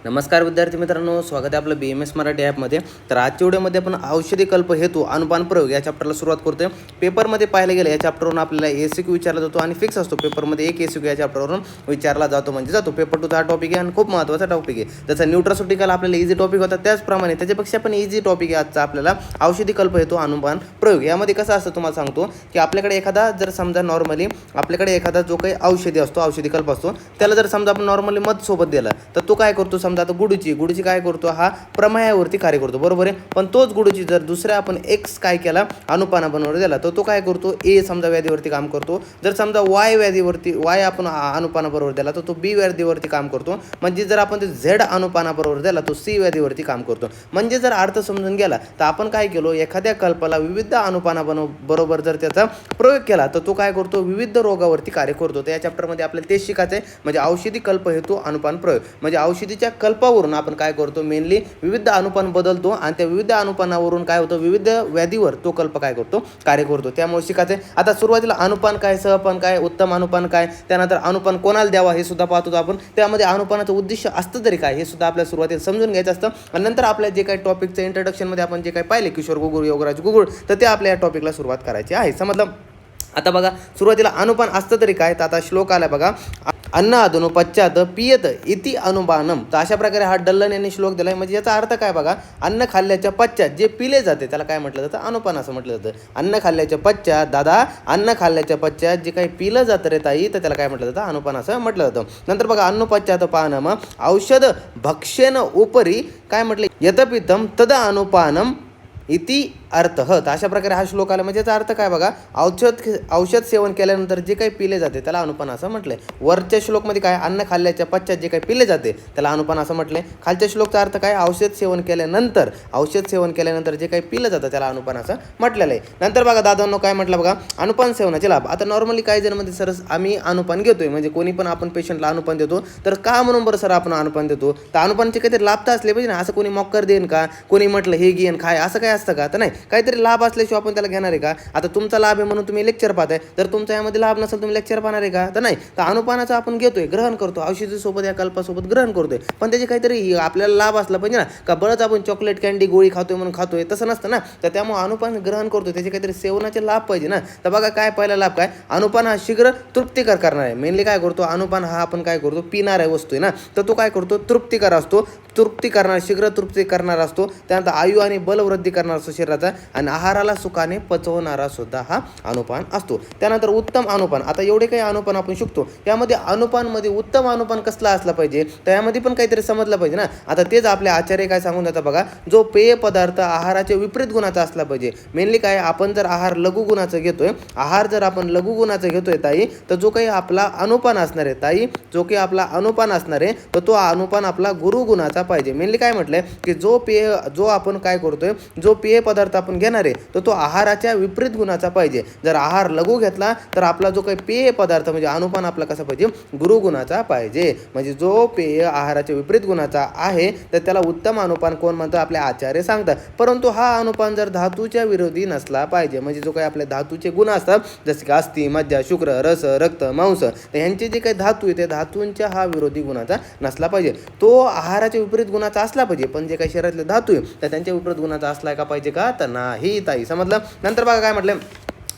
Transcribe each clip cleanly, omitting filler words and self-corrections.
नमस्कार विद्यार्थी मित्रांनो, स्वागत आहे आपलं BMS मराठी ॲपमध्ये. तर आजच्या व्हिडिओमध्ये आपण औषधी कल्प हेतू अनुपान प्रयोग या चॅप्टरला सुरुवात करतोय. पेपरमध्ये पाहायला गेलं या चॅप्टरवरून आपल्याला ACQ विचारला जातो आणि फिक्स असतो पेपरमध्ये एक ACQ या चॅप्टरवरून विचारला जातो म्हणजे जातो. पेपर 2 हा टॉपिक आहे आणि खूप महत्त्वाचा टॉपिक आहे. जसा न्यूट्रास्युटिकल आपल्याला इझी टॉपिक होता त्याचप्रमाणे त्याच्यापेक्षा पण इझी टॉपिक आहे आजचा आपल्याला औषधी कल्प हेतू अनुपान प्रयोग. यामध्ये कसं असतं तुम्हाला सांगतो की आपल्याकडे एखादा जर समजा नॉर्मली आपल्याकडे एखादा जो काही औषधी असतो औषधी कल्प असतो त्याला जर समजा आपण नॉर्मली मध सोबत दिला तर तो काय करतो, समजा आता गुडूची काय करतो, हा प्रमेयावरती कार्य करतो, बरोबर आहे. पण तोच गुडूची जर दुसऱ्या आपण एक्स काय केला अनुपाना बनवून दिला तर तो काय करतो, ए समजा व्याधीवरती काम करतो. जर समजा वाय व्याधीवरती वाय आपण अनुपाना बरोबर दिला तर तो बी व्याधीवरती काम करतो. म्हणजे जर आपण ते झेड अनुपाना बरोबर दिला तो सी व्याधीवरती काम करतो. म्हणजे जर अर्थ समजून गेला तर आपण काय केलो, एखाद्या कल्पाला विविध अनुपाना बरोबर जर त्याचा प्रयोग केला तर तो काय करतो, विविध रोगावरती कार्य करतो. तर या चॅप्टरमध्ये आपल्याला तेच शिकायचं आहे. म्हणजे औषधी कल्प हेतू अनुपान प्रयोग म्हणजे औषधीच्या कल्पावरून आपण काय करतो, मेनली विविध अनुपान बदलतो आणि त्या विविध अनुपानावरून काय होतं, विविध व्याधीवर तो कल्प काय करतो, कार्य करतो. त्यामुळे शिकायचं आहे. आता सुरुवातीला अनुपान काय, सहपान काय, उत्तम अनुपान काय, त्यानंतर अनुपान कोणाला द्यावा हे सुद्धा पाहतो आपण. त्यामध्ये अनुपानाचं उद्दिष्ट असतं तरी काय हे सुद्धा आपल्याला सुरुवातीला समजून घ्यायचं असतं. आणि नंतर आपल्या जे काही टॉपिकचं इंट्रोडक्शनमध्ये आपण जे काही पाहिले किशोर गुगुळ योगराज गुगुळ तर ते आपल्या या टॉपिकला सुरुवात करायची आहे. समजलं. आता बघा सुरुवातीला अनुपान असतं तरी काय, तर आता श्लोक आला बघा, अन्न अधुनो पश्चात पियत इति अनुपानम. तर अशा प्रकारे हा डल्लन यांनी श्लोक दिलाय. म्हणजे याचा अर्थ काय बघा, अन्न खाल्ल्याच्या पश्चात जे पिले जाते त्याला काय म्हटलं जातं, अनुपान असं म्हटलं जातं. अन्न खाल्ल्याच्या पश्चात दादा अन्न खाल्ल्याच्या पश्चात जे काही पिलं जातं रे ताई तर त्याला काय म्हटलं जातं, अनुपान असं म्हटलं जातं. नंतर बघा अन्न पश्चात पानम औषध भक्षेन उपरी काय म्हटलं, यतपितम तद अनुपानम इति अर्थ. तर अशा प्रकारे हा श्लोक आला. म्हणजे याचा अर्थ काय बघा, औषध सेवन केल्यानंतर जे काही पिले जाते त्याला अनुपान असं म्हटलंय. वरच्या श्लोकमध्ये काय, अन्न खाल्ल्याच्या पश्चात जे काही पिले जाते त्याला अनुपान असं म्हटलंय. खालच्या श्लोकचा अर्थ काय, औषध सेवन केल्यानंतर जे काही पिलं जातं त्याला अनुपान असं म्हटलेलं आहे. नंतर बघा दादांनो काय म्हटलं बघा, अनुपान सेवनाचे लाभ. आता नॉर्मली काही जणांमध्ये सर आम्ही अनुपान घेतोय, म्हणजे कोणी पण आपण पेशंटला अनुपान देतो तर का म्हणून बरं सर आपण अनुपान देतो, तर अनुपानचे काहीतरी लाभ तर असले पाहिजे ना. असं कोणी मॉक्कर देईन का, कोणी म्हटलं हे घेईन खाय असं काय असतं का, तर नाही. काहीतरी लाभ असल्याशिवाय आपण त्याला घेणार आहे का. आता तुमचा लाभ आहे म्हणून तुम्ही लेक्चर पाहताय, तर तुमचा यामध्ये लाभ नसेल तुम्ही लेक्चर पाहणार आहे का, तर नाही. तर अनुपानाचं आपण घेतोय, ग्रहण करतो, औषधीसोबत या कल्पासोबत ग्रहण करतोय, पण त्याचे काहीतरी आपल्याला लाभ असला पाहिजे ना. का बरंच आपण चॉकलेट कॅन्डी गोळी खातोय म्हणून खातोय तसं नसतं ना. तर त्यामुळे अनुपान ग्रहण करतोय त्याचे काहीतरी सेवनाचे लाभ पाहिजे ना. तर बघा काय पहिला लाभ काय, अनुपान हा शीघ्र तृप्तिकर करणार आहे. मेनली काय करतो अनुपान हा आपण काय करतो, पिणारा वस्तू आहे ना, तर तो काय करतो, तृप्तिकर असतो, तृप्ती करणार, शीघ्र तृप्ती करणारा असतो. त्यानंतर आयु आणि बलवृद्धी करणारा असतो शरीराचा आणि आहाराला सुखाने पचवणारा सुद्धा हा अनुपान असतो. त्यानंतर उत्तम अनुपान. आता एवढे काही अनुपान आपण शिकतो, त्यामध्ये अनुपानमध्ये उत्तम अनुपान कसला असला पाहिजे, तर यामध्ये पण काहीतरी समजलं पाहिजे ना. आता तेच आपले आचार्य काय सांगून जातात बघा, जो पेय पदार्थ आहाराच्या विपरीत गुणाचा असला पाहिजे. मेनली काय, आपण जर आहार लघु गुणाचं घेतोय, आहार जर आपण लघु गुणाचं घेतोय ताई, तर जो काही आपला अनुपान असणार आहे ताई, जो काही आपला अनुपान असणार आहे तर तो अनुपान आपला गुरु गुणाचा पाहिजे. मेनली काय म्हटलंय की जो आपण काय करतोय, जो पेय पदार्थ आपण घेणार आहे तर तो आहाराच्या विपरीत गुणाचा पाहिजे. जर आहार लघु घेतला तर आपला जो काही पेय पदार्थ म्हणजे अनुपान आपला कसा पाहिजे, गुरु गुणाचा पाहिजे. म्हणजे जो पेय आहाराच्या विपरीत गुणाचा आहे तर त्याला उत्तम अनुपान कोण म्हणतं, आपले आचार्य सांगतात. परंतु हा अनुपान जर धातूच्या विरोधी नसला पाहिजे. म्हणजे जो काही आपले धातूचे गुण असतात जसे की अस्थि, मज्जा, शुक्र, रस, रक्त, मांस, तर यांचे जे काही धातू आहे ते धातूंच्या हा विरोधी गुणाचा नसला पाहिजे. तो आहाराच्या विपरीत गुणाचा असला पाहिजे, पण जे काही शरीरातले धातू आहे तर त्यांच्या विपरीत गुणाचा असला का पाहिजे का, तर नाही ताई. समजलं. नंतर बघा काय म्हटलं,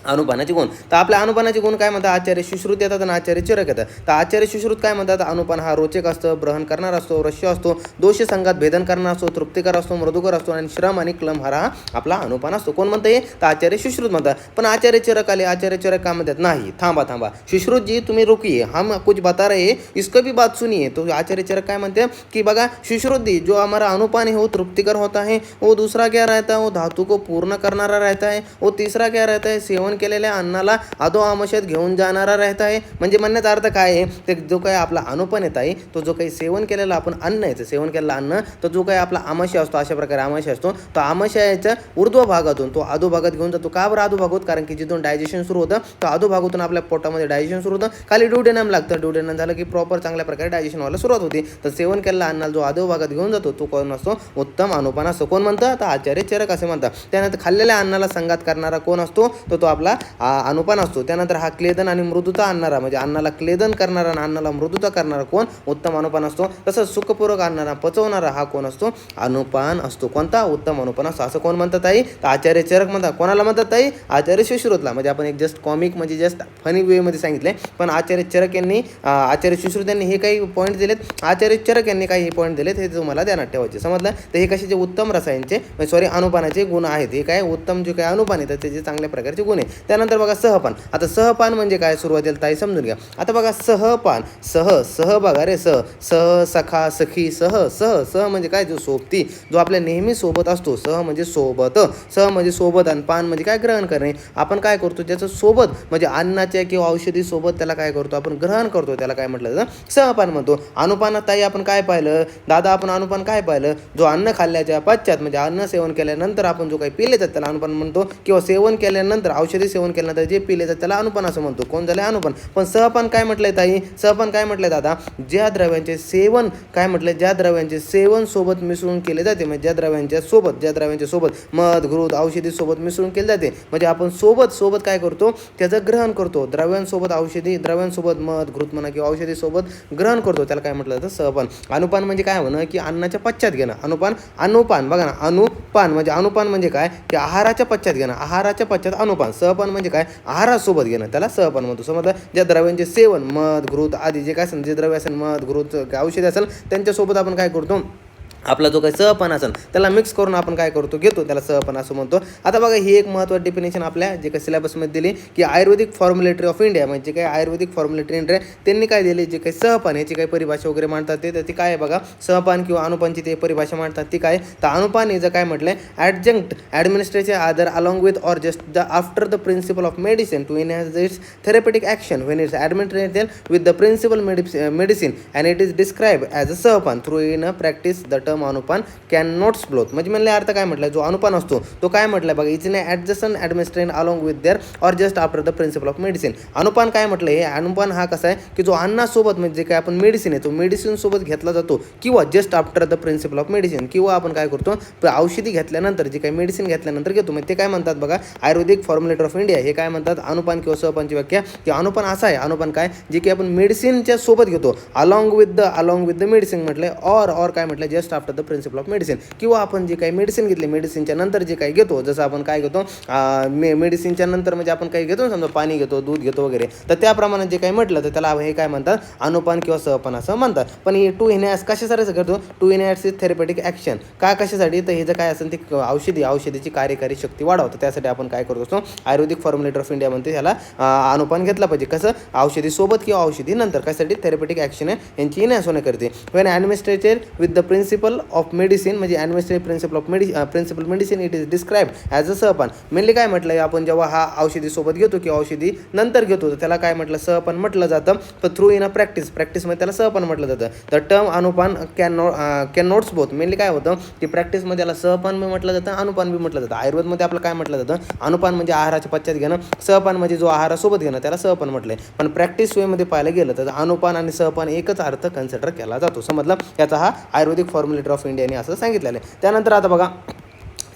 अनुपानाचे गुण. तर आपल्या अनुपानाचे गुण काय म्हणतात, आचार्य सुश्रुत येतात आणि आचार्य चिरक येतात. तर आचार्य सुश्रुत काय म्हणतात, अनुपान हा रोचक असतं, ग्रहण करणार असतो, रश्य असतो, दोष संघात भेदन करणार असतो, तृप्तिकर असतो, मृदुकर असतो आणि श्रम आणि क्लम हा आपला अनुपान असतो. कोण म्हणतं हे, तर आचार्य सुश्रुत म्हणतात. पण आचार्य चिरक आले, आचार्य चिरक काय म्हणतात, नाही थांबा सुश्रुत जी तुम्ही रुकिये, हम कुछ बता रहे हैं इसको भी बात सुनिए. तो आचार्य चिरक काय म्हणते की बघा सुश्रुत जी जो हमारा अनुपान है वो तृप्तिकर होता है, वो दूसरा क्या रहता है, वो धातु को पूर्ण करणारा रहता है, वो तीसरा क्या रहता है, सेवन केलेल्या अन्नाला अधो आमशात घेऊन जाणारा रहता आहे. म्हणजे म्हणण्याचा अर्थ काय आहे, ते जो काही आपला अनुपान येत आहे तो जो काही सेवन केलेला आपण अन्न आहे, सेवन केलेला अन्न तो जो काही आपला आमाशय असतो, अशा प्रकारे आमाशय असतो, तो आमाशयाच्या ऊर्ध्व भागातून तो अधोभागात घेऊन जातो. का बरं अधोभागात, कारण की जिथून डायजेशन सुरू होतं तो अधोभागातून आपल्या पोटामध्ये डायजेशन सुरू होतं, खाली ड्युडेनम लागतं, ड्युडेनम झालं की प्रॉपर चांगल्या प्रकारे डायजेशन व्हायला सुरुवात होती. तर सेवन केलेला अन्नाला जो अधोभागात घेऊन जातो तो कोण असतो, उत्तम अनुपान असतो. कोण म्हणतं, तर आचार्य चरक असे म्हणतात. त्यानंतर खाल्लेल्या अन्नाला संघात करणारा कोण असतो, तो आपला अनुपान असतो. त्यानंतर हा क्लेदन आणि मृदुता आणणारा म्हणजे अन्नाला क्लेदन करणारा आणि अन्नाला मृदुता करणारा कोण उत्तम अनुपान असतो. तसंच सुखपूरक आणणारा पचवणारा हा कोण असतो अनुपान असतो. कोणता उत्तम अनुपान असतो. असं कोण म्हणतात ताई तर आचार्य चरक म्हणतात. कोणाला म्हणतात ताई आचार्य सुश्रुतला. म्हणजे आपण एक जस्ट कॉमिक म्हणजे जस्ट फनी वेमध्ये सांगितले पण आचार्य चरक यांनी आचार्य सुश्रुत यांनी हे काही पॉईंट दिलेत आचार्य चरक यांनी काही हे पॉईंट दिलेत हे तुम्हाला ध्यानात ठेवायचे. समजलं. तर हे कशाचे उत्तम रसायनचे सॉरी अनुपानाचे गुण आहेत. हे काय उत्तम जे काय अनुपान आहे तर त्याचे चांगल्या प्रकारचे गुण आहे. त्यानंतर बघा सहपान. आता सहपान म्हणजे काय सुरुवातीला ताई समजून घ्या. आता बघा सहपान सह बघा रे सह सखा सखी सह म्हणजे काय जो सोबती जो आपल्या नेहमी सोबत असतो. सह म्हणजे सोबत आणि पान म्हणजे काय ग्रहण करणे. आपण काय करतो ज्याचं सोबत म्हणजे अन्नाच्या किंवा औषधी सोबत त्याला काय करतो आपण ग्रहण करतो त्याला काय म्हटलं जातं सहपान म्हणतो. अनुपानात ताई आपण काय पाहिलं दादा आपण अनुपान काय पाहिलं जो अन्न खाल्ल्याच्या पश्चात म्हणजे अन्न सेवन केल्यानंतर आपण जो काही पिले जातात त्याला अनुपान म्हणतो किंवा सेवन केल्यानंतर औषधी सेवन केल्यानंतर जे पिले जातात त्याला अनुपान असं म्हणतो. कोण झालं अनुपान. पण सहपान काय म्हटलंय ताई सहपान काय म्हटलंय दादा ज्या द्रव्यांचे सेवन काय म्हटलंय ज्या द्रव्यांचे सेवन सोबत मिसळून केले जाते म्हणजे ज्या द्रव्यांच्या सोबत मध घृत औषधी सोबत मिसळून केले जाते म्हणजे आपण सोबत काय करतो त्याचं ग्रहण करतो. द्रव्यांसोबत औषधी द्रव्यांसोबत मध घृत म्हणा किंवा औषधी सोबत ग्रहण करतो त्याला काय म्हटलं जातं सहपान. अनुपान म्हणजे काय म्हणणं की अन्नाच्या पश्चात घेणं. अनुपान बघा ना अनुपान म्हणजे काय की आहाराच्या पश्चात घेणं. आहाराच्या पश्चात अनुपान. सहपान म्हणजे काय आहारासोबत घेणं त्याला सहपान म्हणतो. समजलं. ज्या द्रव्यांचे सेवन मध घृत आदी जे काय असेल जे द्रव्य असेल मध घृत औषधी असेल त्यांच्यासोबत आपण काय करतो आपला जो काही सहपान असेल त्याला मिक्स करून आपण काय करतो घेतो त्याला सहपान असं म्हणतो. आता बघा ही एक महत्त्वाची डेफिनेशन आपल्या जे काही सिलेबसमध्ये दिली की आयुर्वेदिक फॉर्म्युलेटरी ऑफ इंडिया म्हणजे काय आयुर्वेदिक फॉर्म्युलेटरी इंडिया त्यांनी काय दिले जे काही सहपान याची काही परिभाषा वगैरे मांडतात ते काय आहे बघा सहपान किंवा अनुपानची ते परिभाषा मांडतात ती काय तर अनुपान हे जर काय म्हटलंय adjunct administration other along with or just the after the principal of medicine to enhance its therapeutic action when it's administered with the principal medicine and it is describe as a सहपान through in a practice the term अनुपान can not स्प्लोथ म्हणजे म्हणले अर्थ काय म्हटलं जो अनुपान असतो तो काय म्हटलं बघा इज इन ॲडजस्टन administration along with there or just after the principal of medicine. अनुपान काय म्हटलं हे अनुपान हा कसा आहे की जो अन्नासोबत म्हणजे काय आपण मेडिसिन आहे तो मेडिसिन सोबत घेतला जातो किंवा just after the principal of medicine किंवा आपण काय करतो औषधी घेतल्यानंतर जे काही मेडिसिन घेतल्यानंतर घेतो म्हणजे ते काय म्हणतात बघा आयुर्वेदिक फॉर्म्युलेटर ऑफ इंडिया हे काय म्हणतात अनुपान किंवा सहपानची व्याख्या की अनुपान असा आहे अनुपान काय जे की आपण मेडिसिनच्या सोबत घेतो अलॉंग विथ द मेडिसिन म्हटलं और काय म्हटलं just after the principal of medicine किंवा आपण जे काही मेडिसिन घेतले मेडिसिनच्या नंतर जे काही घेतो जसं आपण काय घेतो मेडिसिनच्या नंतर म्हणजे आपण काही घेतो समजा पाणी घेतो दूध घेतो वगैरे तर त्याप्रमाणे जे काही म्हटलं तर त्याला हे काय म्हणतात अनुपान किंवा सहपान असं म्हणतात. पण हे टू इनहॅन्स कशासाठी करतो टू इनहॅन्स इज थेरपेटिक ॲक्शन का कशासाठी तर हे जर काय असेल ते औषधीची कार्यकारी शक्ती वाढवतं त्यासाठी आपण काय करत असतो आयुर्वेदिक फॉर्म्युलेटर ऑफ इंडिया म्हणते ह्याला अनुपान घेतला पाहिजे कसं औषधी सोबत किंवा औषधी नंतर कशासाठी थेरपेटिक ॲक्शन यांची इनहॅन्स होणे करते. When administered with the principal of medicine म्हणजे administrative principal medicine it is describe as a सहपान. मेनली काय म्हटलं आपण जेव्हा हा औषधी सोबत घेतो किंवा औषधी नंतर घेतो तर त्याला काय म्हटलं सहपान म्हटलं जातं. पण थ्रू इन अ प्रॅक्टिसमध्ये त्याला सहपान म्हटलं जातं. द टर्म अनुपान कॅन नॉट्स बोथ मेनली काय होतं की प्रॅक्टिसमध्ये त्याला सहपान बी म्हटलं जातं अनुपान बी म्हटलं जातं. आयुर्वेदमध्ये आपलं काय म्हटलं जातं अनुपान म्हणजे आहाराच्या पश्चात घेणं सहपान म्हणजे जो आहारासोबत घेणं त्याला सहपान म्हटलंय. पण प्रॅक्टिस वेमध्ये पाहायला गेलं तर अनुपान आणि सहपान एकच अर्थ कन्सिडर केला जातो. समजलं. याचा हा आयुर्वेदिक फॉर्म्युलेटर ऑफ इंडियाने असं सांगितलेलं आहे. त्यानंतर आता बघा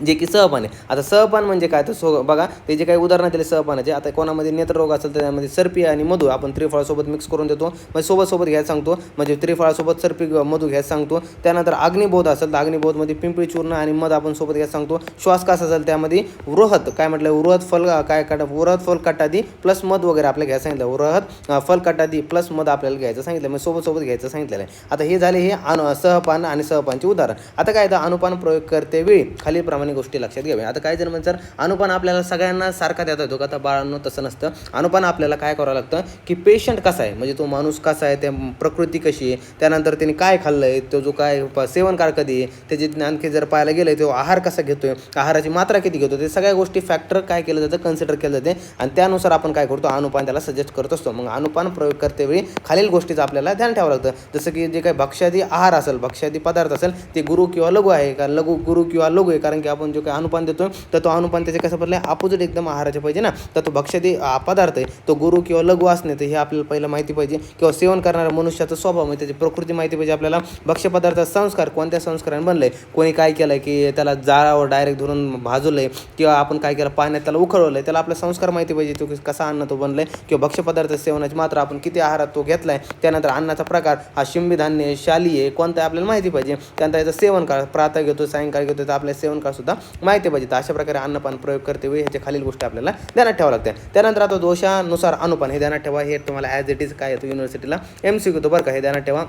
जे की सहपान आहे. आता सहपान म्हणजे काय तर बघा ते जे काही उदाहरणं दिले सहपानाचे आता कोणामध्ये नेत्ररोग असेल तर त्यामध्ये सर्पी आणि मधू आपण त्रिफळासोबत मिक्स करून देतो म्हणजे सोबत घ्यायला सांगतो म्हणजे त्रिफळासोबत सर्पी मधू घ्यायला सांगतो. त्यानंतर अग्निबोध असेल तर अग्निबोधमध्ये पिंपळी चूर्ण आणि मध आपण सोबत घ्यायला सांगतो. श्वासकास असेल त्यामध्ये वृहत काय म्हटलं वृहत फल कटादी प्लस मध वगैरे आपल्याला घ्यायला सांगितलं. वृहत फल कटादी प्लस मध आपल्याला घ्यायचं सांगितलं म्हणजे सोबत घ्यायचं सांगितलेलं आहे. आता हे झाले हे सहपान आणि सहपानचे उदाहरण. आता काय तर अनुपान प्रयोग करते वेळी खालीलप्रमाणे गोष्टी लक्षात घ्याव्या. आता काय जर म्हणतात अनुपान आपल्याला सगळ्यांना सारखा देता येतो का तर बाळांनो तसं नसतं. अनुपान आपल्याला काय करावं लागतं की पेशंट कसा आहे म्हणजे तो माणूस कसा आहे त्या प्रकृती कशी आहे त्यानंतर त्याने काय खाल्लं आहे तो जो काय सेवनकाळ कधी आहे त्याची आणखी जर पाहायला गेलं तो आहार कसा घेतोय आहाराची मात्रा किती घेतो ते सगळ्या गोष्टी फॅक्टर काय केलं जातं कन्सिडर केलं जाते आणि त्यानुसार आपण काय करतो अनुपान त्याला सजेस्ट करत असतो. मग अनुपान प्रयोग करतेवेळी खालील गोष्टीचं आपल्याला ध्यान ठेवावं लागतं. जसं की जे काही भक्ष्यादी आहार असेल भक्ष्यादी पदार्थ असेल ते गुरु किंवा लघु आहे का गुरु किंवा लघु आहे कारण की आपण जो काही अनुपान देतो तर तो अनुपान त्याचे कसं पडलं अपोजिट एकदम आहाराचे पाहिजे ना. तर तो भक्ष्यादी पदार्थ आहे तो गुरु किंवा लघु असणे तर हे आपल्याला पहिलं माहिती पाहिजे. किंवा सेवन करणाऱ्या मनुष्याचा स्वभाव म्हणजे त्याची प्रकृती माहिती पाहिजे आपल्याला. भक्ष्यपदार्थाचा संस्कार कोणत्या संस्काराने बनले, कोणी काय केलं की त्याला जाळावर डायरेक्ट धरून भाजवलंय किंवा आपण काय केलं पाण्यात त्याला उखळवलंय, त्याला आपला संस्कार माहिती पाहिजे तो कसा अन्न तो बनलाय. किंवा भक्ष्यपदार्थ सेवनाची मात्रा आपण किती आहारात तो घेतलाय. त्यानंतर अन्नाचा प्रकार हा शिंबी धान्य शालीय कोणता आहे आपल्याला माहिती पाहिजे. त्यानंतर याचं सेवन काळ प्रातः घेतो सायंकाळ घेतो तर आपल्या सेवन काळ सुद्धा माहिती पाहिजे. तर अशा प्रकारे अन्नपान प्रयोग करते वेळी ह्याच्या खालील गोष्टी आपल्याला ध्यानात ठेवावं लागते. त्यानंतर आता दोषानुसार अनुपान हे ध्यानात ठेवा. हे तुम्हाला ॲज इट इज काय येतो युनिव्हर्सिटीला MCQ येतो बरं का, हे ध्यानात ठेवा.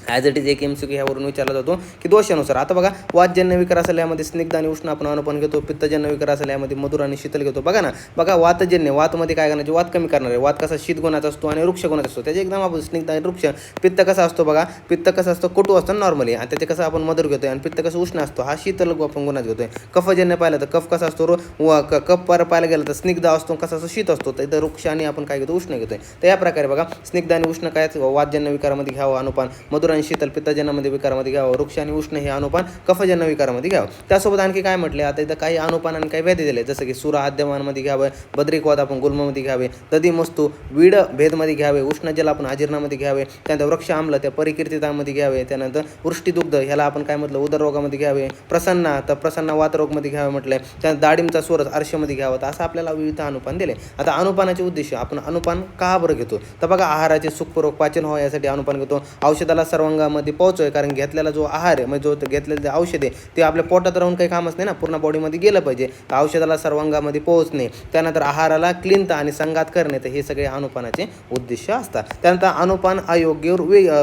ॲज इट इज एक MCQ ह्यावरून विचारला जातो की दोषानुसार. आता बघा वातजन्य विकार असेल यामध्ये स्निग्ध आणि उष्ण आपण अनुपान घेतो. पित्तजन्य विकार असेल यामध्ये मधुर आणि शीतल घेतो. बघा ना, बघा वातजन्य वातमध्ये काय करण्याचे वात कमी करणार आहे. वात कसा शीत गुणाचा असतो आणि वृक्ष गुणाचा असतो. त्याचे एकदम आपण स्निग्ध आणि वृक्ष. पित्त कसा असतो बघा, पित्त कसं असतो कटू असतो नॉर्मली आणि त्याचे कसं आपण मधुर घेतोय. आणि पित्त कसं उष्ण असतो हा शीतल आपण गुणात घेतोय. कफजन्य पाहिलं तर कफ कसा असतो कफ पाहायला गेलं तर स्निग्ध असतो कसा असतो शीत असतो. तर इथं वृक्ष आणि आपण काय घेतो उष्ण घेतोय. तर या प्रकारे बघा स्निग्ध आणि उष्ण काय वातजन्य विकारामध्ये घ्यावं अनुपान. मधुर आणि शीतल पित्तजन्य विकारामध्ये घ्यावं. वृक्ष आणि उष्ण हे अनुपान कफजन्य विकारामध्ये घ्यावं. त्यासोबत आणखी काय म्हटले आता इथं काही अनुपान आणि काही व्याधी दिले जसं की सुरा आद्यमानमध्ये घ्यावं. बद्रिकवाद आपण गुल्ममध्ये घ्यावे. दधी मस्तू वीड भेदमध्ये घ्यावे. उष्ण जल आपण अजीर्णामध्ये घ्यावे. त्यानंतर वृक्ष आम्ल त्या परिकीर्तितामध्ये घ्यावे. त्यानंतर वृष्टीदुग्ध ह्याला आपण काय म्हटलं उदररोगामध्ये घ्यावे. प्रसन्ना तर प्रसन्न वातरोगमध्ये घ्यावे म्हटलंय. त्यानंतर दाडिमचा स्वरस आरशेमध्ये घ्यावा. तर असं आपल्याला विविध अनुपान दिले. आता अनुपानाचे उद्देश आपण अनुपान का बरं घेतो तर बघा आहाराचे सुखपूर्वक पाचन व्हावं यासाठी अनुपान घेतो. औषधाला सर्वांगामध्ये पोहोचोय कारण घेतलेला जो आहार आहे म्हणजे जो घेतलेलं जे औषध आहे ते आपल्या पोटात राहून काही कामच नाही ना, पूर्ण बॉडीमध्ये गेलं पाहिजे. तर औषधाला सर्वांगामध्ये पोहोचणे, त्यानंतर आहाराला क्लीनता आणि संघात करणे, तर हे सगळे अनुपानाचे उद्देश असतात. त्यानंतर अनुपान अयोग्य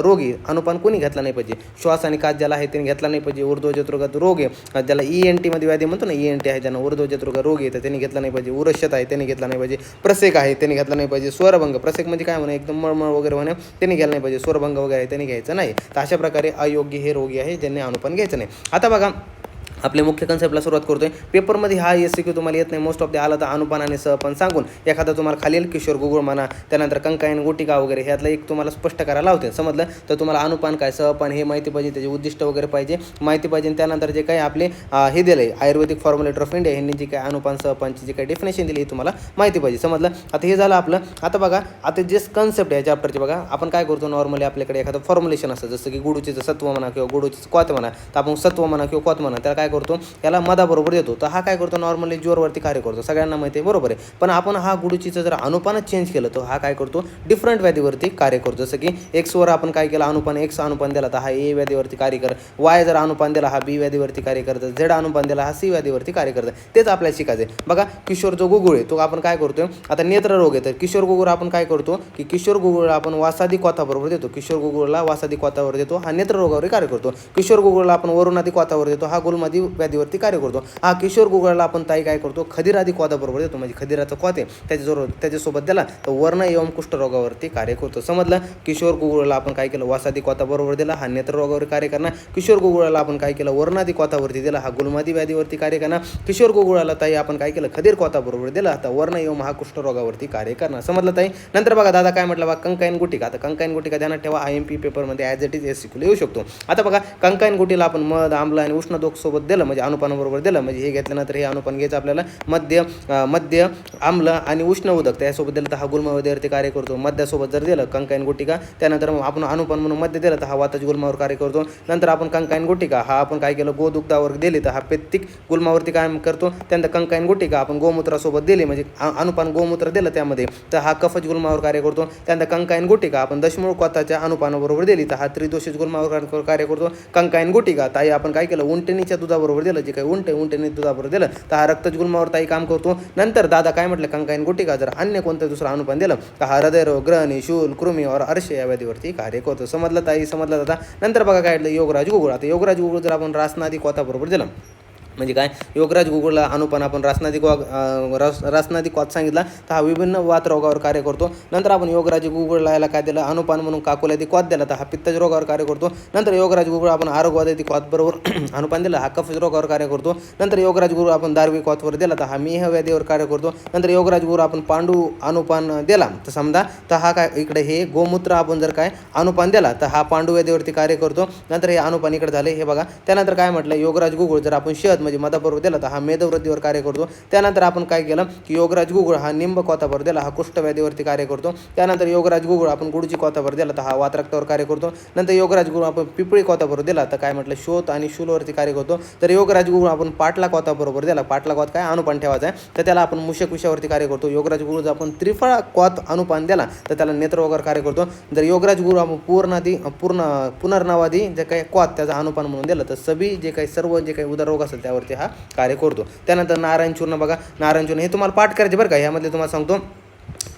रोगी अनुपान कोणी घेतला नाही पाहिजे. श्वास आणि काच ज्याला आहे त्याने घेतला नाही पाहिजे. ऊर्ध्वजत्रुगात रोग आहे ज्याला ENT मध्ये व्याधी म्हणतो ना, ENT आहे ज्यांना ऊर्ध्वजत्रुगात रोग आहे तर त्यांनी घेतला नाही पाहिजे. उरशत आहे त्यांनी घेतला नाही पाहिजे. प्रसेक आहे त्यांनी घेतला नाही पाहिजे. स्वरभंग प्रसेक म्हणजे काय म्हणे एकदम मळमळ वगैरे म्हणे त्यांनी घ्यायला नाही पाहिजे. स्वरभंग वगैरे त्यांनी घ्यायचं नाही. तर अशा प्रकारे अयोग्य हे रोगी आहे ज्यांनी अनुपान घ्यायचं नाही. आता बघा आपल्या मुख्य कन्सेप्टला सुरुवात करतोय. पेपरमध्ये हा SCQ तुम्हाला येत नाही मोस्ट ऑफ द आला तर अनुपान आणि सहपान सांगून एखादा तुम्हाला खालील किशोर गुगुळ म्हणा त्यानंतर कंकायन गुटिका वगैरे ह्यातलं एक तुम्हाला स्पष्ट करायला लावते. समजलं तर तुम्हाला अनुपान काय सहपान हे माहिती पाहिजे, त्याचे उद्दिष्ट वगैरे पाहिजे माहिती पाहिजे. त्यानंतर जे काही आपले हे दिले आयुर्वेदिक फॉर्म्युलेटर ऑफ इंडिया यांनी जे काही अनुपान सहपानची जे काही डेफिनेशन दिली हे तुम्हाला माहिती पाहिजे. समजलं. आता हे झालं आपलं. आता बघा आता जे कन्सेप्ट आहे चॅप्टरचे बघा आपण काय करतो नॉर्मली आपल्याकडे एखादं फॉर्म्युलेशन असतं जसं की गुडूचीचं सत्व म्हणा किंवा गुडूचीचं क्वात म्हणा तर आपण सत्व म्हणा किंवा क्वात म्हणा त्याला काय करतो याला मधाबरोबर देतो. तर हा काय करतो नॉर्मली जोरवरती कार्य करतो सगळ्यांना माहिती आहे बरोबर आहे. पण आपण हा गुडूचीचं जर अनुपानच चेंज केलं तर हा काय करतो डिफरंट व्याधीवरती कार्य करतो. जसं की Xवर आपण काय केलं अनुपान X अनुपान दिला तर हा A व्याधीवरती कार्य कर. Y जर अनुपान दिला हा B व्याधीवरती कार्य करतं. Z अनुपान दिला हा C व्याधीवरती कार्य करतं. तेच आपल्याला शिकायचं आहे. बघा किशोर जो गुगुळ आहे तो आपण काय करतोय आता नेत्र रोग आहे तर किशोर गुगुळ आपण काय करतो की किशोर गुगुळला आपण वासादी क्वाथाबरोबर देतो. किशोर गुगुळला वासादी क्वाथावर देतो हा नेत्र रोगावर कार्य करतो. किशोर गुगुळला आपण वरुणादी क्वाथावर देतो हा गुलमादी व्याधीवरती कार्य करतो. हा किशोर गुगळला आपण ताई काय करतो खदिरादी क्वाथाबरोबर देतो म्हणजे खदिराचा क्वाथ आहे त्याच्यासोबत दिला तर वर्ण एवं कुष्ठरोगावरती कार्य करतो. समजलं. किशोर गुगुळला आपण काय केलं वासादी क्वाथाबरोबर दिला हा नेत्र रोगावर कार्य करणार. किशोर गुगुळला आपण काय केलं वर्णादी क्वाथावरती दिला हा गुलमादी व्याधीवरती कार्य करणार. किशोर गुगुळाला ताई आपण काय केलं खदीर क्वाथाबरोबर दिला आता वर्ण एवं हा कुष्ठरोगावरती कार्य करणार. समजलं ताई. नंतर बघा दादा काय म्हटलं बघा कंकायन गुटिका. आता कंकायन गुटिका ध्यानात ठेवा IMP पेपरमध्ये ॲज इट इज SCQ येऊ शकतो. आता बघा कंकायन गुटीला आपण मध आम्ल आणि उष्ण दोष सोबत दिलं म्हणजे अनुपानाबरोबर दिलं म्हणजे हे घेतल्यानंतर हे अनुपान घ्यायचं आपल्याला मध्य आम्ल आणि उष्ण उदक त्यासोबत दिलं तर हा गुलमावरती कार्य करतो. मध्यासोबत जर दिलं कंकायन गुटिका त्यानंतर आपण अनुपान म्हणून मध्य दिलं तर हा वाताची गुलमावर कार्य करतो. नंतर आपण कंकायन गुटिका हा आपण काय केलं गोदुग्धावर दिली तर हा पेत्तिक गुलमावरती काय करतो. त्यानंतर कंकायन गुटिका आपण गोमूत्रासोबत दिली म्हणजे अनुपान गोमूत्र दिलं त्यामध्ये तर हा कफज गुलमावर कार्य करतो. त्यानंतर कंकायन गुटिका आपण दशमूळ क्वाथाच्या अनुपानाबरोबर दिली तर हा त्रिदोषित गुलमावर कार्य करतो. कंकायन गुटिका ताई आपण काय केलं उंटणीच्या दुधाबरोबर दिलं जे काही उंटणी दुधाबरोबर दिलं तर हा रक्तज गुलमावर ताई काम करतो. नंतर दादा काय म्हटलं कंकायन गुटिका जर अन्य कोणतं दुसरं अनुपान दिलं तर हा हृदयरोग ग्रहणी शूल कृमी और अर्श या व्याधीवरती कार्य करतो. समजलं ताई. समजलं दादा. नंतर बघा काय म्हटलं योगराज गुगुळ. आता योगराज गुगुळ जर आपण रासनादी क्वाथाबरोबर दिलं म्हणजे काय योगराज गुगुळला अनुपान आपण रासनादी क्वाथ सांगितला तर हा विभिन्न वात रोगावर कार्य करतो. नंतर आपण योगराज गुगुळला याला काय दिलं अनुपान म्हणून काकोल्यादी क्वाथ दिला तर हा पित्तज रोगावर कार्य करतो. नंतर योगराज गुगुळ आपण आरोग्यवादी क्वाथ बरोबर अनुपान दिला हा कफज रोगावर कार्य करतो. नंतर योगराज गुरु आपण दारवी क्वाथवर दिला तर हा मेह व्याधीवर कार्य करतो. नंतर योगराज गुरु आपण पांडू अनुपान दिला तर समजा तर हा काय इकडे हे गोमूत्र आपण जर काय अनुपान दिला तर हा पांडू व्याधीवरती कार्य करतो. नंतर हे अनुपान इकडे झाले हे बघा. त्यानंतर काय म्हटलं योगराज गुगुळ जर आपण शहद म्हणजे मदाबरोबर दिला तर हा मेदवृद्धीवर कार्य करतो. त्यानंतर आपण काय केलं की योगराज गुगुळ हा निंबक वातावर दिला, हा कुष्ठव्याधीवरती कार्य करतो. त्यानंतर योगराज गुगुळ आपण गुडची कोतावर दिला तर हा वातरक्तावर कार्य करतो. नंतर योगराज गुगुळ आपण पिपळी कोताबरोबर दिला तर काय म्हटलं शोथ आणि शूलवरती कार्य करतो. तर योगराज गुगुळ आपण पाटला कोताबरोबर दिला, पाटला कोत काय अनुपान ठेवायचा आहे तर त्याला आपण मूषक विषयावरती कार्य करतो. योगराज गुगुळ जर आपण त्रिफळा कोत अनुपान दिला तर त्याला नेत्र वगैरे कार्य करतो. जर योगराज गुगुळ आपण पुनर्नवादी जे काही क्वात त्याचा अनुपान म्हणून दिलं तर सभी जे काही सर्व जे काही उदररोग असेल त्यावरती हा कार्य करतो. त्यानंतर नारायण चूर्ण बघा, नारायण चूर्ण हे तुम्हाला पाठ करायचे बरं का. ह्यामध्ये तुम्हाला सांगतो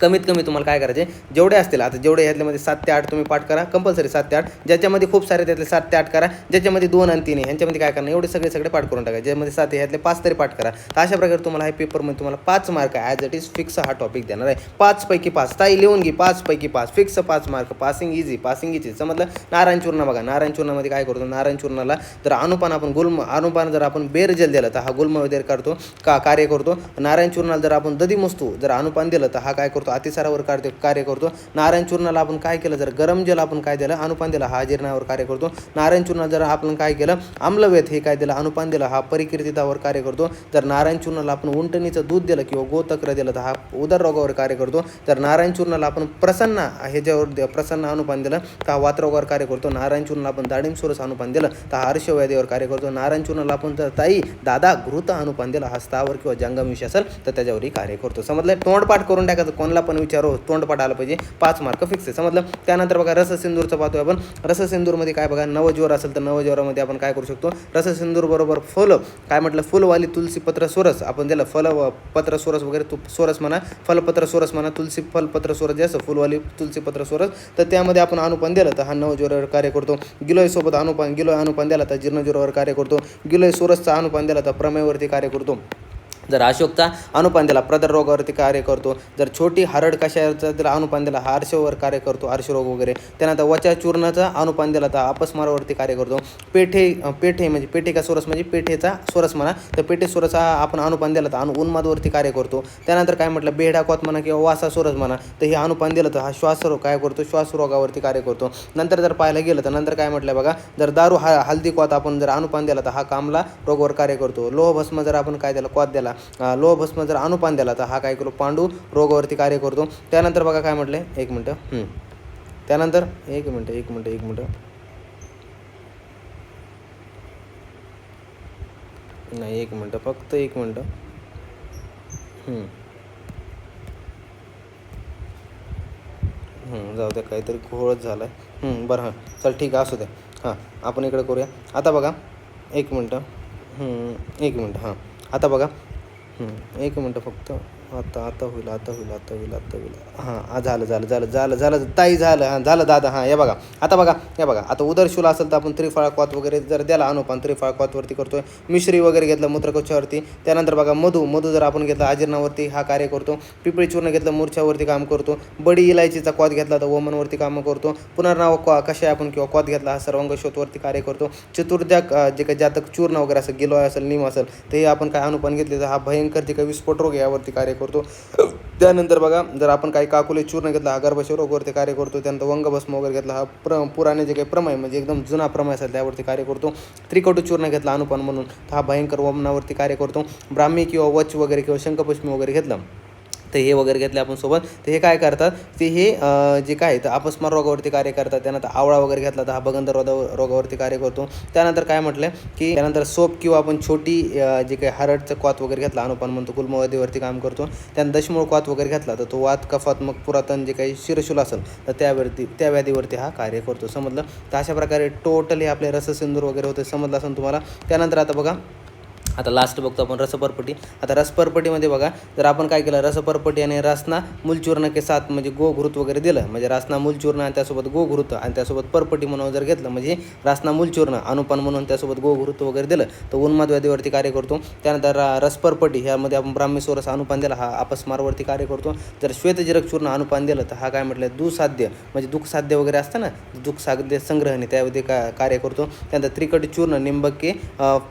कमीत कमी तुम्हाला काय करायचे जेवढे असतील, आता जेवढे ह्यातल्यामध्ये 7 ते 8 तुम्ही पाठ करा कंपल्सरी, 7 ते 8. ज्याच्यामध्ये खूप सारे त्यातले 7 ते 8 करा, ज्याच्यामध्ये 2 आणि 3 आहे ह्यांच्यामध्ये काय करणार एवढे सगळे पाठ करून टाका. ज्यामध्ये 7 आहे ह्यातले 5 तरी पाठ करा. तर अशा प्रकारे तुम्हाला हे पेपरमध्ये तुम्हाला 5 mark as it is fix हा टॉपिक देणार आहे. 5 पैकी 5 ताई लिहून घे, 5 पैकी 5 फिक्स 5 मार्क. पासिंग इझी समजलं. नारायण चूर्ण बघा, नारायण चूर्णामध्ये काय करतो, नारायण चूर्णाला जर अनुपान आपण अनुपान जर आपण बेरजेल दिलं तर हा गुल्म करतो कार्य करतो. नारायण चूर्णाला जर आपण दधिमस्तू जर अनुपान दिलं तर हा काय करतो अतिसारावर कार्य करतो. नारायण चूर्णाला आपण काय केलं जर गरम जल आपण काय दिलं अनुपान दिला हा जीर्णावर कार्य करतो. नारायण चूर्ण जर आपण काय केलं आम्लवेत हे काय दिलं अनुपान दिलं हा परिकीर्तितावर कार्य करतो. जर नारायण चूर्णाला आपण उंटणीचं दूध दिलं किंवा गोतक्र दिलं तर हा उदररोगावर कार्य करतो. तर नारायण चूर्णाला आपण प्रसन्न ह्याच्यावर प्रसन्न अनुपान दिलं तर हा वातरोगावर कार्य करतो. नारायण चूर्णाला आपण दाडिम सोरस अनुपान दिलं तर हा हर्षव्याधीवर कार्य करतो. नारायण चूर्णाला आपण तर ताई दादा घृत अनुपान दिला हा स्थावर किंवा जंगम विषय असेल तर त्याच्यावरही कार्य करतो. समजलं. तोंडपाठ करून टाकायचं, कोणाला पण विचारो तोंडपाठ आलं पाहिजे, 5 मार्क फिक्स आहे. समजलं. त्यानंतर बघा रससिंदूरचं पाहतोय आपण. रससिंदूरमध्ये काय बघा नवज्वर असेल तर नवज्वरामध्ये आपण काय करू शकतो रससिंदूर बरोबर फुलं काय म्हटलं फुलवाली तुलसी पत्र सोरस आपण दिलं फलपत्र सोरस वगैरे सोरस म्हणा, फलपत्र सोरस म्हणा, तुलसी फलपत्र सोरस जे असं फुलवाली तुलसी पत्र सोरस तर त्यामध्ये आपण अनुपान दिलं तर हा नवज्वरावर कार्य करतो. गिलोय सोबत गिलोय अनुपान दिला तर जीर्णज्वरावर कार्य करतो. गिलोय सोरसचा अनुपान दिला तर प्रमेयवरती कार्य करतो. जर अशोकचा अनुपान दिला प्रदर रोगावरती कार्य करतो. जर छोटी हरड कशाचा जर अनुपान दिला हा अर्शवर कार्य करतो, अर्शरोग वगैरे. त्यानंतर वचा चूर्णाचा अनुपान दिला तर अपस्मारावरती कार्य करतो. पेठे म्हणजे पेठे सोरस म्हणजे पेठेचा सोरस म्हणा तर पेठे सोरस हा आपण अनुपान दिला तर उन्मादवरती कार्य करतो. त्यानंतर काय म्हटलं बेहडा क्वात म्हणा किंवा वासा सोरस म्हणा तर हे अनुपान दिलं तर हा श्वासरोग काय करतो श्वासरोगावरती कार्य करतो. नंतर जर पाहायला गेलं तर नंतर काय म्हटलं बघा जर दारू हल्दी क्वात आपण जर अनुपान दिला तर हा कामला रोगावर कार्य करतो. लोहभस्म जर आपण काय दिला क्वात दिला लोहभस्म जर अनुपान दिला तर हा काय करू पांडू रोगावरती कार्य करतो. त्यानंतर बघा काय म्हटलंय एक मिनटं त्यानंतर एक मिनटं नाही एक मिनटं फक्त एक मिनटं जाऊ द्या काहीतरी घोळच झाला आहे. बरं हां चल ठीक आहे असू द्या. हां आपण इकडे करूया. आता बघा एक मिनटं हां आता बघा एक मिनटं फक्त आता होईल हां झालं ताई झालं दादा. हां या बघा आता उदरशूल असेल तर आपण त्रिफळा क्वात वगैरे जर द्याला अनुपान त्रिफळा क्वातवरती करतोय. मिश्री वगैरे घेतलं मूत्रकोशावरती. त्यानंतर बघा मधू जर आपण घेतला अजीर्णावरती हा कार्य करतो. पिपळी चूर्ण घेतलं मूर्छावरती काम करतो. बडी इलायचीचा क्वात घेतला तर वमनवरती काम करतो. पुनर्नाव कषाय आपण किंवा क्वात घेतला हा सर्वांगशोथवरती कार्य करतो. चतुर्द्याक जे काही जातक चूर्ण वगैरे असेल गिलोय असेल निम असेल ते आपण काय अनुपान घेतले तर हा भयंकर जे काही विस्फोट रोग यावरती कार्य करतो. त्यानंतर बघा जर आपण काही काकुले चूर्ण घेतला हा गर्भाशय रोगावरती कार्य करतो. त्यानंतर वंगभस्म वगैरे घेतला हा पुराणे जे काही प्रमेय म्हणजे एकदम जुना प्रमेय असेल त्यावरती कार्य करतो. त्रिकटू चूर्ण घेतला अनुपान म्हणून तर हा भयंकर वमनावरती कार्य करतो. ब्राह्मी किंवा वच वगैरे किंवा शंखपुष्मी वगैरे घेतलं तर हे वगैरे घेतले आपण सोबत तर हे काय करतात ते हे जे काय तर अपस्मार रोगावरती कार्य करतात. त्यानंतर आवळा वगैरे घेतला तर हा बगंदर रोगावरती कार्य करतो. त्यानंतर काय म्हटलं की त्यानंतर सोप किंवा आपण छोटी जे काही हरडचं क्वात वगैरे घेतला अनुपान म्हणतो गुलमवादीवरती काम करतो. त्यानंतर दशमूळ क्वात वगैरे घेतला तर तो वात कफात्मक पुरातन जे काही शिरशूल असेल तर त्या व्याधीवरती हा कार्य करतो. समजलं. तर अशा प्रकारे टोटली आपले रससिंदूर वगैरे होते. समजलं असेल तुम्हाला. त्यानंतर आता बघा आता लास्ट बघतो आपण रसपरपटी. आता रसपरपटीमध्ये बघा जर आपण काय केलं रसपरपटी आणि रसना मूलचूर्ण के साथ म्हणजे गोघृत वगैरे दिलं म्हणजे रसना मूलचूर्ण आणि त्यासोबत गोघृत आणि त्यासोबत परपटी म्हणून जर घेतलं म्हणजे रसना मूलचूर्ण अनुपान म्हणून त्यासोबत गोघृत वगैरे दिलं तर उन्माद व्याधीवरती कार्य करतो. त्यानंतर रसपरपटी ह्यामध्ये आपण ब्राह्मी सोरस अनुपान दिला हा अपस्मारवरती कार्य करतो. जर श्वेतजिरक चूर्ण अनुपान दिलं तर हा काय म्हटलं दुःसाध्य म्हणजे दुःखसाध्य वगैरे असतं ना दुःखसाध्य संग्रहणे त्यामध्ये कार्य करतो. त्यानंतर त्रिकट चूर्ण निंबके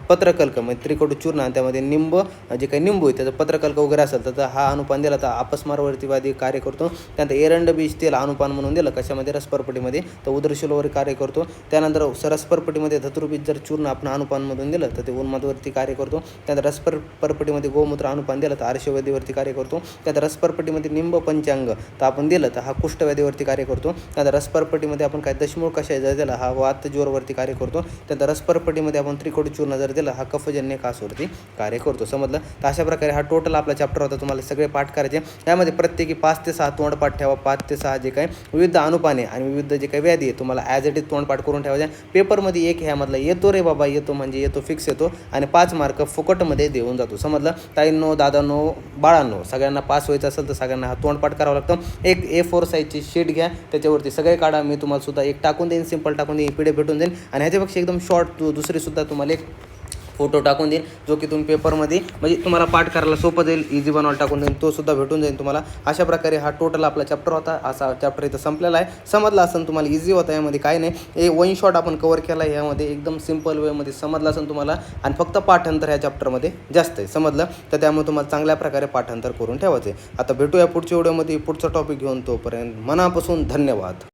पत्रकल्क म्हणजे त्रिकट त्रिकोटी चूर्ण आणि त्यामध्ये निंब जे काही निंबू आहे त्याचं पत्रकल्प वगैरे असेल तर हा अनुपान दिला तर अपस्मारवर्तीवादी कार्य करतो. त्यानंतर एरंड बीज तेल अनुपान म्हणून दिलं कशामध्ये रसपर्पटीमध्ये तर उदरशिलोवर कार्य करतो. त्यानंतर रसपर्पटीमध्ये धतुरबीज जर चूर्ण आपण अनुपानमधून दिलं तर ते उन्मादवरती कार्य करतो. त्यानंतर रसपर्पटीमध्ये गोमूत्र अनुपान दिलं तर आर्शव्याधीवरती कार्य करतो. त्यानंतर रसपर्पटीमध्ये निंब पंचांग तर आपण दिलं तर हा कुष्ठव्याधीवरती कार्य करतो. त्यानंतर रसपर्पटीमध्ये आपण काय दशमूळ कषाय जर दिला हा वात ज्वरवरती कार्य करतो. त्यानंतर रसपर्पटीमध्ये आपण त्रिकोटी चूर्ण जर दिलं हा कफजन्य कासवरती कार्य करतो. समजलं. तर अशा प्रकारे हा टोटल आपला चॅप्टर होता. तुम्हाला सगळे पाठ करायचे. यामध्ये प्रत्येकी 5 ते 6 तोंडपाठ ठेवा. 5 ते 6 जे काही विविध अनुपाने आणि विविध जे काही व्याधी आहे तुम्हाला ॲज इट इज तोंडपाठ करून ठेवायचे. पेपरमध्ये एक ह्यामधला येतो रे बाबा येतो म्हणजे येतो फिक्स येतो आणि 5 मार्क फुकटमध्ये देऊन जातो. समजलं. ताईंनो दादांनो बाळांनो सगळ्यांना पास व्हायचं असेल तर सगळ्यांना हा तोंडपाठ करावं लागतं. एक A4 साईजची शीट घ्या. त्याच्यावरती सगळे काढा. मी तुम्हाला सुद्धा एक टाकून देईन. सिंपल टाकून देईन. PDF भेटून जाईल आणि ह्याच्यापेक्षा एकदम शॉर्ट दुसरीसुद्धा तुम्हाला एक फोटो टाकून देईन जो की तुम्ही पेपरमध्ये म्हणजे तुम्हाला पाठ करायला सोपं जाईल. इझी बनवायला टाकून देईन. तो सुद्धा भेटून जाईल तुम्हाला. अशा प्रकारे हा टोटल आपला चॅप्टर होता. असा चॅप्टर इथं संपलेला आहे. समजला असेल तुम्हाला. इझी होता. यामध्ये काय नाही. वन शॉट आपण कवर केला आहे. यामध्ये एकदम सिंपल वेमध्ये समजलं असेल तुम्हाला आणि फक्त पाठांतर ह्या चॅप्टरमध्ये जास्त आहे. समजलं. तर त्यामुळे तुम्हाला चांगल्या प्रकारे पाठांतर करून ठेवायचे. आता भेटूया पुढच्या व्हिडिओमध्ये पुढचा टॉपिक घेऊन. तोपर्यंत मनापासून धन्यवाद.